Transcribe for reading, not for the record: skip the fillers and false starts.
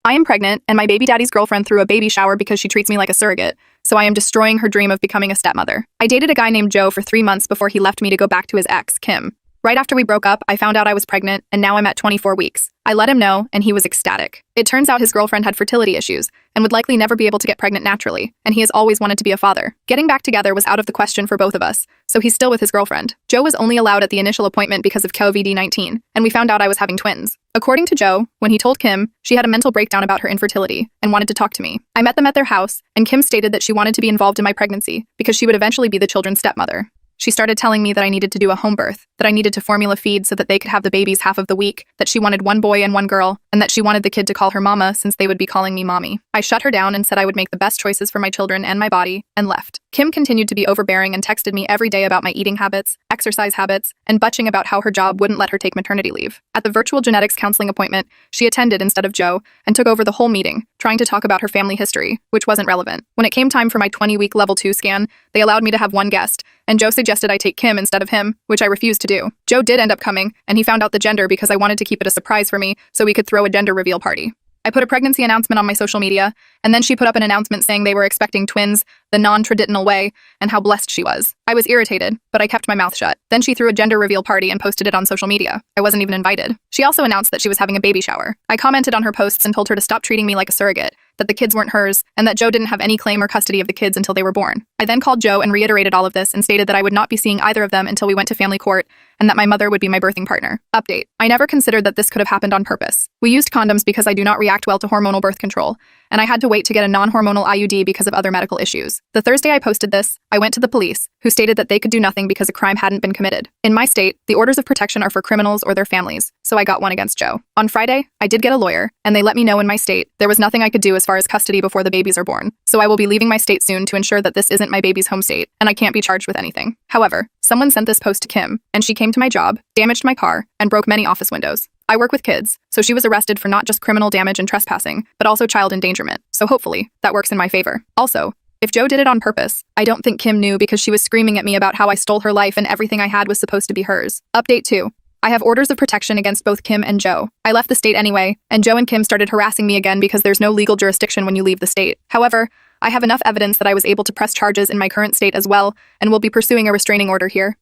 I am pregnant, and my baby daddy's girlfriend threw a baby shower because she treats me like a surrogate, so I am destroying her dream of becoming a stepmother. I dated a guy named Joe for 3 months before he left me to go back to his ex, Kim. Right after we broke up, I found out I was pregnant, and now I'm at 24 weeks. I let him know, and he was ecstatic. It turns out his girlfriend had fertility issues and would likely never be able to get pregnant naturally, and he has always wanted to be a father. Getting back together was out of the question for both of us, so he's still with his girlfriend. Joe was only allowed at the initial appointment because of COVID-19, and we found out I was having twins. According to Joe, when he told Kim, she had a mental breakdown about her infertility and wanted to talk to me. I met them at their house, and Kim stated that she wanted to be involved in my pregnancy because she would eventually be the children's stepmother. She started telling me that I needed to do a home birth, that I needed to formula feed so that they could have the babies half of the week, that she wanted one boy and one girl, and that she wanted the kid to call her mama since they would be calling me mommy. I shut her down and said I would make the best choices for my children and my body, and left. Kim continued to be overbearing and texted me every day about my eating habits, exercise habits, and butching about how her job wouldn't let her take maternity leave. At the virtual genetics counseling appointment, she attended instead of Joe and took over the whole meeting, trying to talk about her family history, which wasn't relevant. When it came time for my 20-week level 2 scan, they allowed me to have one guest, and Joe suggested I take Kim instead of him, which I refused to do. Joe did end up coming, and he found out the gender because I wanted to keep it a surprise for me so we could throw a gender reveal party. I put a pregnancy announcement on my social media, and then she put up an announcement saying they were expecting twins the non-traditional way and how blessed she was. I was irritated, but I kept my mouth shut. Then she threw a gender reveal party and posted it on social media. I wasn't even invited. She also announced that she was having a baby shower. I commented on her posts and told her to stop treating me like a surrogate, that the kids weren't hers, and that Joe didn't have any claim or custody of the kids until they were born. I then called Joe and reiterated all of this and stated that I would not be seeing either of them until we went to family court and that my mother would be my birthing partner. Update. I never considered that this could have happened on purpose. We used condoms because I do not react well to hormonal birth control, and I had to wait to get a non-hormonal IUD because of other medical issues. The Thursday I posted this, I went to the police, who stated that they could do nothing because a crime hadn't been committed. In my state, the orders of protection are for criminals or their families, so I got one against Joe. On Friday, I did get a lawyer, and they let me know in my state there was nothing I could do as far as custody before the babies are born, so I will be leaving my state soon to ensure that this isn't my baby's home state, and I can't be charged with anything. However, someone sent this post to Kim, and she came to my job, damaged my car, and broke many office windows. I work with kids, so she was arrested for not just criminal damage and trespassing, but also child endangerment, so hopefully, that works in my favor. Also, if Joe did it on purpose, I don't think Kim knew because she was screaming at me about how I stole her life and everything I had was supposed to be hers. Update 2. I have orders of protection against both Kim and Joe. I left the state anyway, and Joe and Kim started harassing me again because there's no legal jurisdiction when you leave the state. However, I have enough evidence that I was able to press charges in my current state as well, and will be pursuing a restraining order here.